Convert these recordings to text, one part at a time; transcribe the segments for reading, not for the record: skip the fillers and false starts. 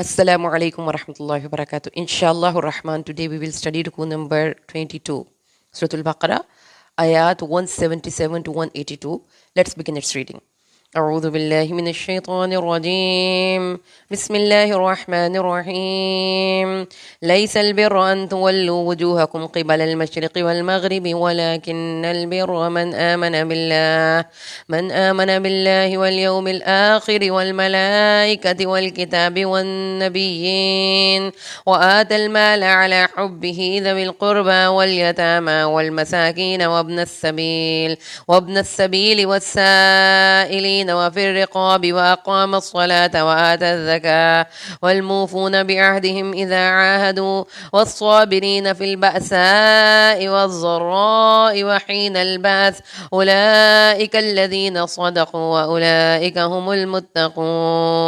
Assalamu alaikum wa rahmatullahi wa barakatuh. Inshallah Rahman, today we will study Ruku number 22, Surah Al-Baqarah, ayat 177 to 182. Let's begin its reading. أعوذ بالله من الشيطان الرجيم بسم الله الرحمن الرحيم ليس البر أن تولوا وجوهكم قبل المشرق والمغرب ولكن البر من آمن بالله واليوم الآخر والملائكة والكتاب والنبيين وآتى المال على حبه ذوي القربى واليتامى والمساكين وابن السبيل والسائلين وفي الرقاب وأقام الصلاة وآتى الزكاة والموفون بعهدهم إذا عاهدوا والصابرين في البأساء والضراء وحين البأس أولئك الذين صدقوا وأولئك هم المتقون.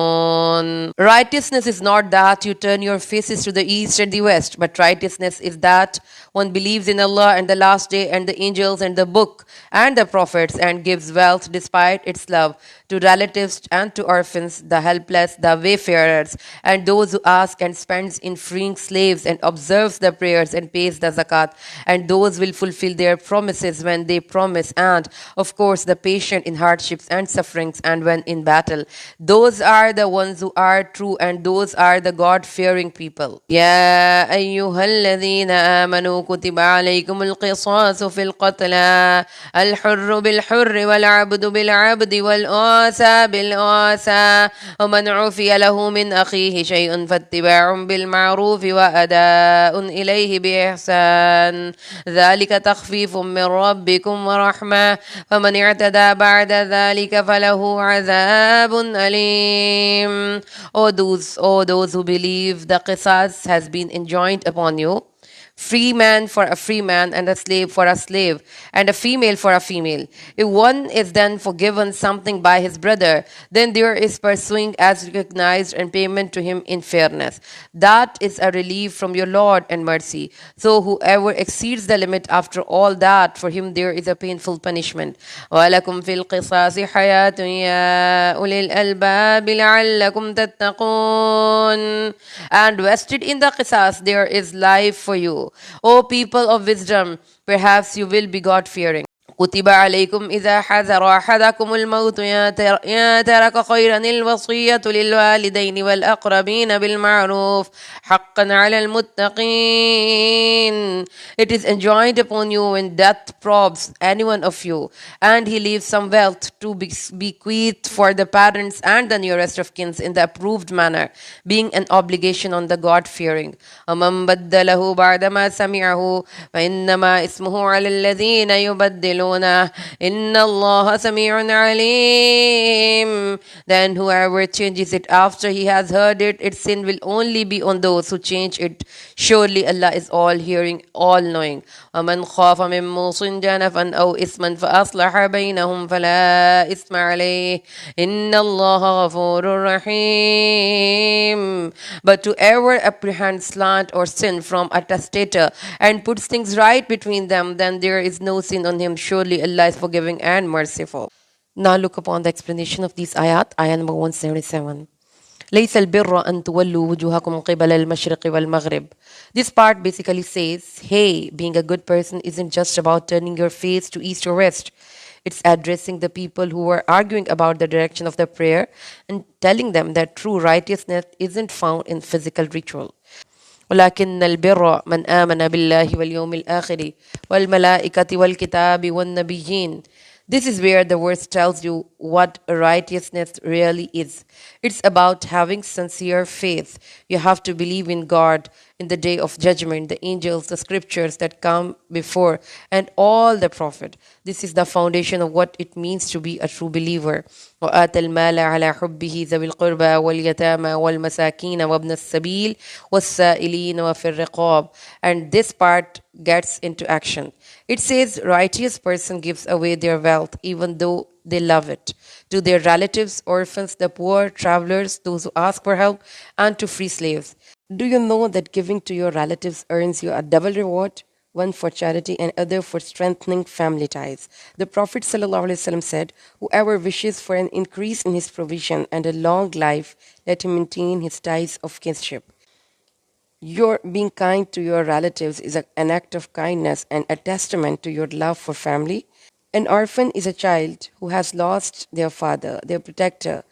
Righteousness is not that you turn your faces to the east and the west, but righteousness is that one believes in Allah and the last day and the angels and the book and the prophets and gives wealth despite its love to relatives and to orphans, the helpless, the wayfarers, and those who ask and spends in freeing slaves and observes the prayers and pays the zakat, and those will fulfill their promises when they promise, and of course the patient in hardships and sufferings and when in battle. Those are the ones who are true, and those are the God-fearing people. يا أيها الذين آمنوا كتب عليكم القصاص في القتلى الحر بالحر والعبد بالعبد والأنثى بالأنثى ومن عفي له من أخيه شيء فاتباع بالمعروف وأداء إليه بإحسان ذلك تخفيف من ربكم ورحمة فمن اعتدى بعد ذلك فله عذاب أليم. O those who believe, the qisas has been enjoined upon you, free man for a free man, and a slave for a slave, and a female for a female. If one is then forgiven something by his brother, then there is pursuing as recognized and payment to him in fairness. That is a relief from your Lord and mercy. So whoever exceeds the limit after all that, for him there is a painful punishment. وَلَكُمْ فِي الْقِصَاصِ حَيَاةٌ يَا أُولِي الْأَلْبَابِ لَعَلَّكُمْ تَتَّقُونَ. And vested in the qisas there is life for you, O people of wisdom, perhaps you will be God-fearing. كتب عليكم إذا حضر أحدكم الموت يا ترك خيرا الوصية للوالدين والأقربين بالمعروف حقا على المتقين. It is enjoined upon you when death probes any one of you, and he leaves some wealth to bequeath for the parents and the nearest of kin in the approved manner, being an obligation on the God-fearing. ومن بدله بعدما سمعه فإنما اسمه على الذين يبدلون إن الله سميع عليم. Then whoever changes it after he has heard it, its sin will only be on those who change it. Surely Allah is all hearing, all knowing. ومن خاف من موص جنفا أو إثما فأصلح بينهم فلا إثم عليه إن الله غفور رحيم. But whoever apprehends slant or sin from a testator and puts things right between them, then there is no sin on him. Surely Allah is forgiving and merciful. Now look upon the explanation of these ayat. Ayat number 177. ليس البر أن تولوا وجوهكم قبل المشرق والمغرب. This part basically says, hey, being a good person isn't just about turning your face to east or west. It's addressing the people who were arguing about the direction of the prayer and telling them that true righteousness isn't found in physical ritual. ولكن البر من آمن بالله واليوم الآخر والملائكة والكتاب والنبيين. This is where the verse tells you what righteousness really is. It's about having sincere faith. You have to believe in God, in the day of judgment, the angels, the scriptures that come before, and all the prophet. This is the foundation of what it means to be a true believer. وآتى المال على حبه ذوي القربى واليتامى والمساكين وابن السبيل والسائلين وفي الرقاب. And this part gets into action. It says, righteous person gives away their wealth even though they love it, to their relatives, orphans, the poor, travelers, those who ask for help, and to free slaves. Do you know that giving to your relatives earns you a double reward? one for charity and other for strengthening family ties. The Prophet ﷺ said, "Whoever wishes for an increase in his provision and a long life, let him maintain his ties of kinship." Your being kind to your relatives is an act of kindness and a testament to your love for family. An orphan is a child who has lost their father, their protector.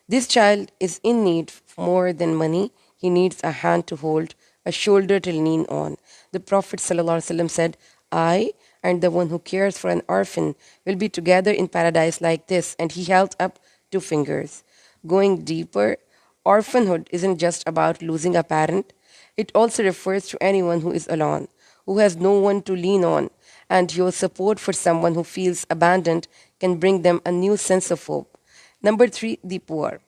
This child is in need more than money. He needs a hand to hold, a shoulder to lean on. The Prophet ﷺ said, "I and the one who cares for an orphan will be together in paradise like this." And he held up two fingers. Going deeper, orphanhood isn't just about losing a parent. It also refers to anyone who is alone, who has no one to lean on, and your support for someone who feels abandoned can bring them a new sense of hope. Number three, the poor.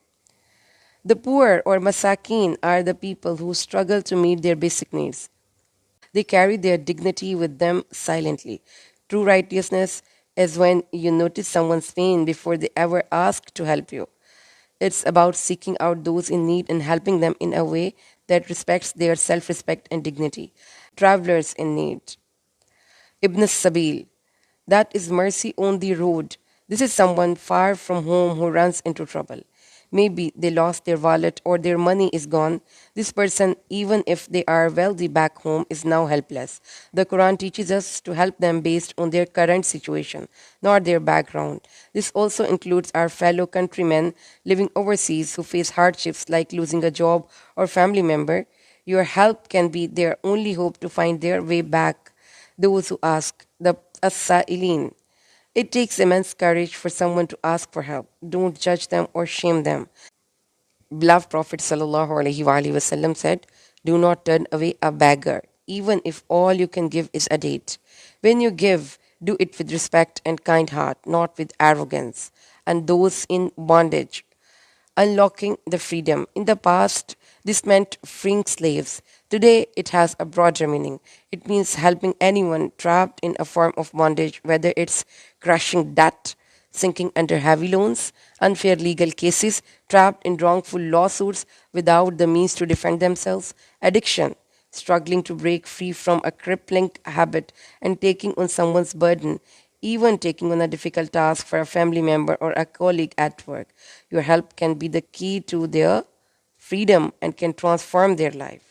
The poor or masakin are the people who struggle to meet their basic needs. They carry their dignity with them silently. True righteousness is when you notice someone's pain before they ever ask to help you. It's about seeking out those in need and helping them in a way that respects their self respect and dignity. Travelers in need. Ibn Sabil. That is mercy on the road. This is someone far from home who runs into trouble. Maybe they lost their wallet or their money is gone. This person, even if they are wealthy back home, is now helpless. The Quran teaches us to help them based on their current situation, not their background. This also includes our fellow countrymen living overseas who face hardships like losing a job or family member. Your help can be their only hope to find their way back. Those who ask, the as-sa'ilin. It takes immense courage for someone to ask for help. Don't judge them or shame them. Beloved Prophet ﷺ said, "Do not turn away a beggar, even if all you can give is a date. When you give, do it with respect and kind heart, not with arrogance." And those in bondage, unlocking the freedom. In the past, this meant freeing slaves. Today, it has a broader meaning. It means helping anyone trapped in a form of bondage, whether it's crushing debt, sinking under heavy loans, unfair legal cases, trapped in wrongful lawsuits without the means to defend themselves, addiction, struggling to break free from a crippling habit and taking on someone's burden, even taking on a difficult task for a family member or a colleague at work. Your help can be the key to their freedom and can transform their life.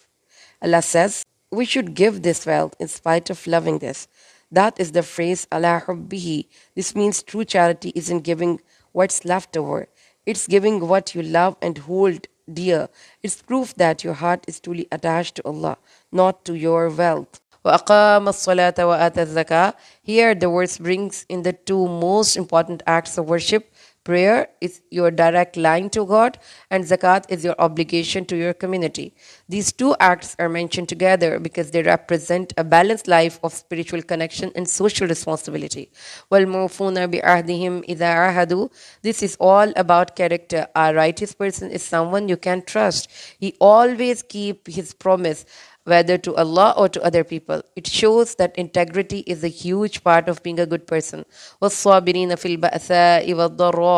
Allah says, we should give this wealth in spite of loving this. That is the phrase ala hubbihi. This means true charity isn't giving what's left over. It's giving what you love and hold dear. It's proof that your heart is truly attached to Allah, not to your wealth. وَأَقَامَ الصَّلَاةَ وَآتَى الزَّكَاةَ. Here the verse brings in the two most important acts of worship. Prayer is your direct line to God, and zakat is your obligation to your community. These two acts are mentioned together because they represent a balanced life of spiritual connection and social responsibility. وَالْمُوفُونَ بِعَهْدِهِمْ إِذَا عَهَدُوا. This is all about character. A righteous person is someone you can trust. He always keeps his promise, whether to Allah or to other people. It shows that integrity is a huge part of being a good person. وَالصَّابِرِينَ فِي الْبَأْسَاءِ وَالضَّرَّاءِ.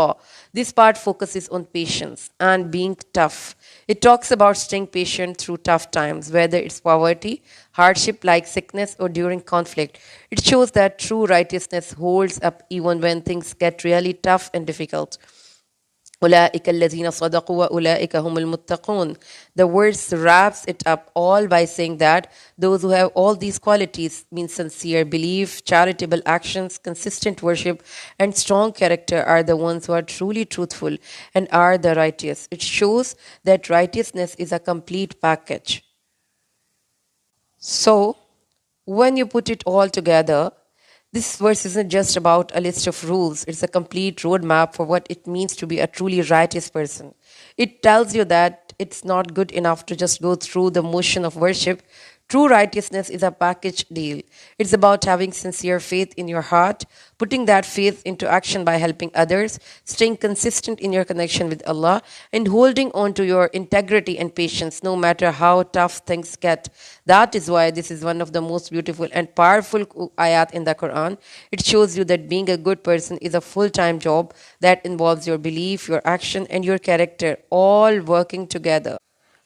This part focuses on patience and being tough. It talks about staying patient through tough times, whether it's poverty, hardship like sickness, or during conflict. It shows that true righteousness holds up even when things get really tough and difficult. أولئك الذين صدقوا وأولئك هم المتقون. The verse wraps it up all by saying that those who have all these qualities, means sincere belief, charitable actions, consistent worship, and strong character, are the ones who are truly truthful and are the righteous. It shows that righteousness is a complete package. So, when you put it all together, this verse isn't just about a list of rules, it's a complete roadmap for what it means to be a truly righteous person. It tells you that it's not good enough to just go through the motion of worship. True righteousness is a package deal. It's about having sincere faith in your heart, putting that faith into action by helping others, staying consistent in your connection with Allah, and holding on to your integrity and patience no matter how tough things get. That is why this is one of the most beautiful and powerful ayat in the Quran. It shows you that being a good person is a full-time job that involves your belief, your action, and your character all working together.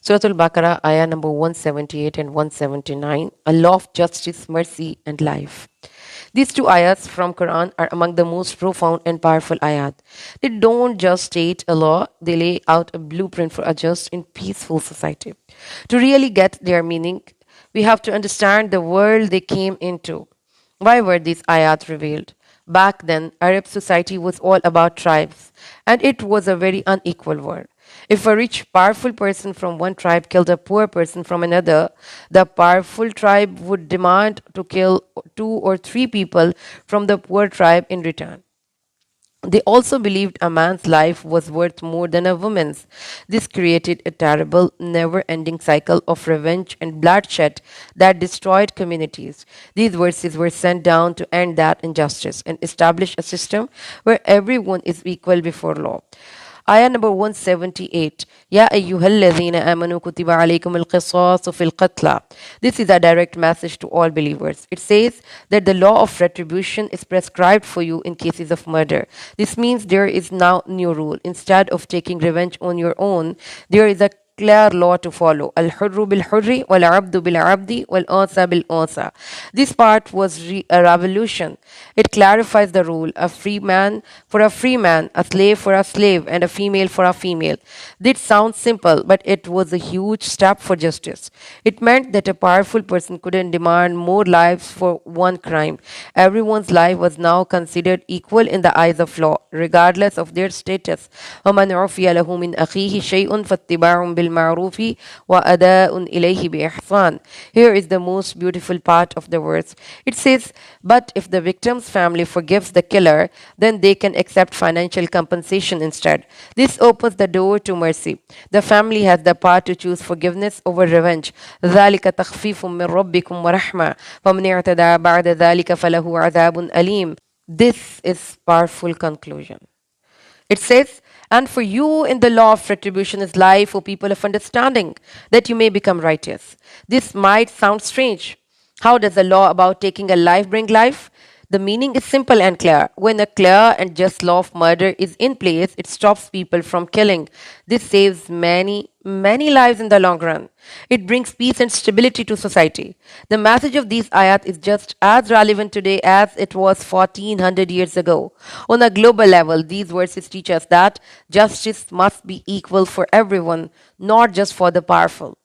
Surah Al-Baqarah, ayah number 178 and 179, a law of justice, mercy, and life. These two ayats from Quran are among the most profound and powerful ayat. They don't just state a law, they lay out a blueprint for a just and peaceful society. To really get their meaning, we have to understand the world they came into. Why were these ayat revealed? Back then, Arab society was all about tribes, and it was a very unequal world. If a rich, powerful person from one tribe killed a poor person from another, the powerful tribe would demand to kill two or three people from the poor tribe in return. They also believed a man's life was worth more than a woman's. This created a terrible, never ending cycle of revenge and bloodshed that destroyed communities. These verses were sent down to end that injustice and establish a system where everyone is equal before law. Ayah number 178. Ya ayyuhalladhina amanu kutiba alaykum al-qisasu fil qatla. This is a direct message to all believers. It says that the law of retribution is prescribed for you in cases of murder. This means there is now new rule. Instead of taking revenge on your own, there is a clear law to follow. Al-hurru bil-hurri wal-abdu bil-abdi wal-unsa bil-unsa. This part was a revolution. It clarifies the rule: a free man for a free man, a slave for a slave, and a female for a female. This sounds simple, but it was a huge step for justice. It meant that a powerful person couldn't demand more lives for one crime. Everyone's life was now considered equal in the eyes of law, regardless of their status. وَمَنْ عُفِيَ لَهُ مِنْ أَخِيهِ شَيْءٌ فَاتِّبَاعٌ بِالْمَعْرُوفِ وَأَدَاءٌ إِلَيْهِ بِإِحْسَانٍ. Here is the most beautiful part of the verse. It says, but if the victim's family forgives the killer, then they can accept financial compensation instead. This opens the door to mercy. The family has the power to choose forgiveness over revenge. ذَلِكَ تَخْفِيفٌ مِّن رَبِّكُمْ وَرَحْمَةٌ فَمَنِ اعْتَدَى بَعْدَ ذَلِكَ فَلَهُ عَذَابٌ أَلِيمٌ. This is powerful conclusion. It says, and for you in the law of retribution is life, O people of understanding, that you may become righteous. This might sound strange. How does the law about taking a life bring life? The meaning is simple and clear. When a clear and just law of murder is in place, it stops people from killing. This saves many, many lives in the long run. It brings peace and stability to society. The message of these ayat is just as relevant today as it was 1400 years ago. On a global level, these verses teach us that justice must be equal for everyone, not just for the powerful.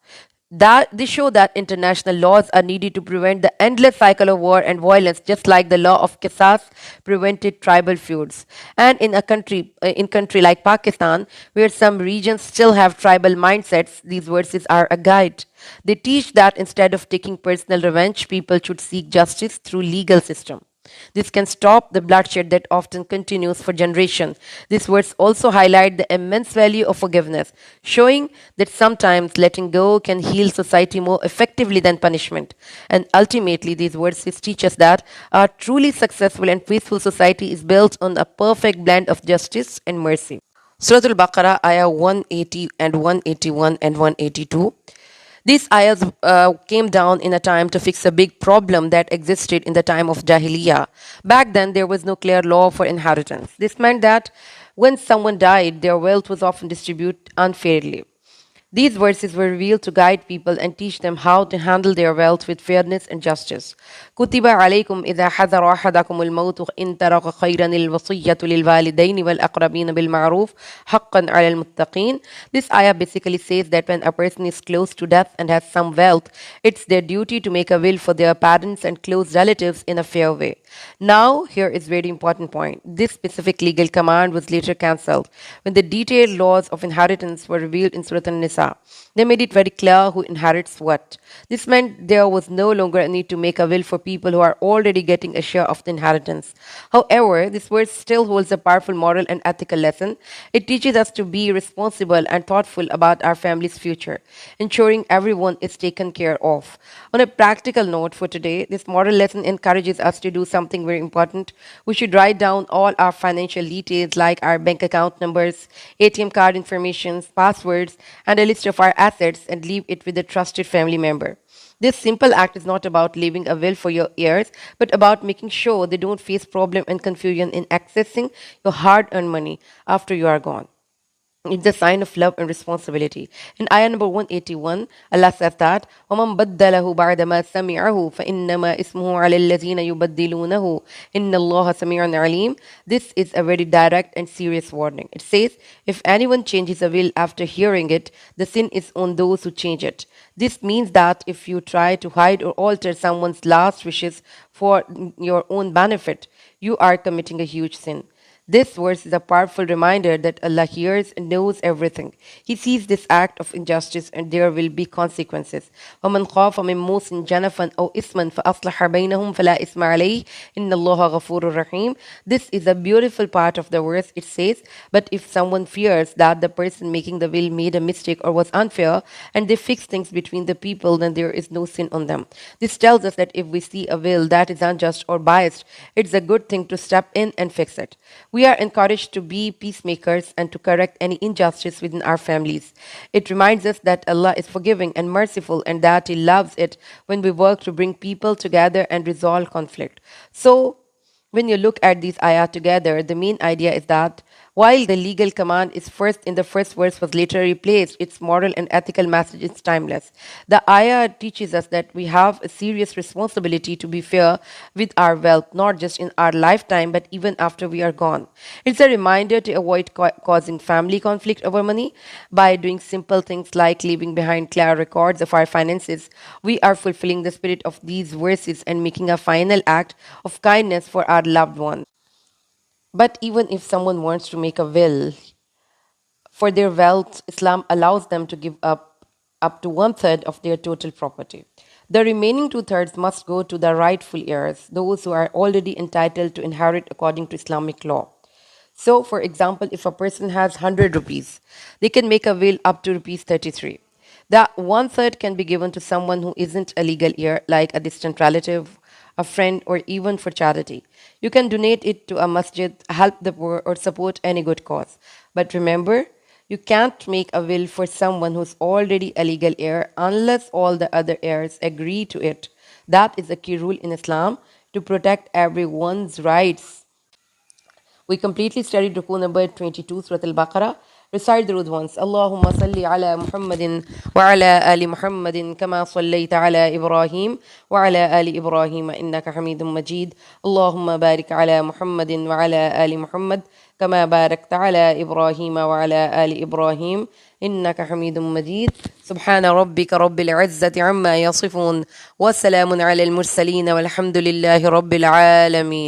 That they show that international laws are needed to prevent the endless cycle of war and violence, just like the law of qisas prevented tribal feuds. And in country like Pakistan, where some regions still have tribal mindsets, these verses are a guide. They teach that instead of taking personal revenge, people should seek justice through legal system. This can stop the bloodshed that often continues for generations. These words also highlight the immense value of forgiveness, showing that sometimes letting go can heal society more effectively than punishment. And ultimately, these verses teach us that a truly successful and peaceful society is built on a perfect blend of justice and mercy. Surah Al-Baqarah, ayah 180 and 181 and 182. These ayahs came down in a time to fix a big problem that existed in the time of Jahiliyyah. Back then, there was no clear law for inheritance. This meant that when someone died, their wealth was often distributed unfairly. These verses were revealed to guide people and teach them how to handle their wealth with fairness and justice. كتب عليكم إذا حضر أحدكم الموت إن ترك خيرا الوصية للوالدين والأقربين بالمعروف حقا على المتقين. This ayah basically says that when a person is close to death and has some wealth, it's their duty to make a will for their parents and close relatives in a fair way. Now, here is very important point. This specific legal command was later cancelled when the detailed laws of inheritance were revealed in Surah An-Nisa. They made it very clear who inherits what. This meant there was no longer a need to make a will for people who are already getting a share of the inheritance. However, this verse still holds a powerful moral and ethical lesson. It teaches us to be responsible and thoughtful about our family's future, ensuring everyone is taken care of. On a practical note for today, this moral lesson encourages us to do something very important. We should write down all our financial details like our bank account numbers, ATM card information, passwords, and a list of our assets and leave it with a trusted family member. This simple act is not about leaving a will for your heirs, but about making sure they don't face problem and confusion in accessing your hard-earned money after you are gone. It's a sign of love and responsibility. In ayah number 181, Allah says that وَمَنْ بَدَّلَهُ بَعْدَمَا سَمِعَهُ فَإِنَّمَا إِسْمُهُ عَلَى الَّذِينَ يُبَدِّلُونَهُ إِنَّ اللَّهَ سَمِيعٌ عَلِيمٌ. This is a very direct and serious warning. It says, if anyone changes a will after hearing it, the sin is on those who change it. This means that if you try to hide or alter someone's last wishes for your own benefit, you are committing a huge sin. This verse is a powerful reminder that Allah hears and knows everything. He sees this act of injustice and there will be consequences. وَمَنْ خَافَ مِنْ مُوصٍ جَنَفًا أَوْ إِثْمًا فَأَصْلَحَ بَيْنَهُمْ فَلَا إِثْمَ عَلَيْهِ إِنَّ اللَّهَ غَفُورٌ رَحِيمٌ. This is a beautiful part of the verse. It says, but if someone fears that the person making the will made a mistake or was unfair and they fix things between the people, then there is no sin on them. This tells us that if we see a will that is unjust or biased, it's a good thing to step in and fix it. We are encouraged to be peacemakers and to correct any injustice within our families. It reminds us that Allah is forgiving and merciful and that He loves it when we work to bring people together and resolve conflict. So, when you look at these ayah together, the main idea is that while the legal command is first in the first verse was later replaced, its moral and ethical message is timeless. The ayah teaches us that we have a serious responsibility to be fair with our wealth, not just in our lifetime, but even after we are gone. It's a reminder to avoid causing family conflict over money. By doing simple things like leaving behind clear records of our finances, we are fulfilling the spirit of these verses and making a final act of kindness for our loved ones. But even if someone wants to make a will for their wealth, Islam allows them to give up to one third of their total property. The remaining two thirds must go to the rightful heirs, those who are already entitled to inherit according to Islamic law. So, for example, if a person has 100 rupees, they can make a will up to rupees 33. That one third can be given to someone who isn't a legal heir, like a distant relative, a friend, or even for charity. You can donate it to a masjid, help the poor, or support any good cause. But remember, you can't make a will for someone who's already a legal heir unless all the other heirs agree to it. That is a key rule in Islam to protect everyone's rights. We completely studied Ruku number 22, Surah Al-Baqarah. Recite the Rud once. Allahumma salli ala Muhammadin wa ala ali Muhammadin kama sallaita ala Ibrahim wa ala ali Ibrahim innaka hamidun majid. Allahumma barik ala Muhammadin wa ala ali Muhammad كما باركت على إبراهيم وعلى آل إبراهيم إنك حميد مجيد سبحان ربك رب العزة عما يصفون وسلام على المرسلين والحمد لله رب العالمين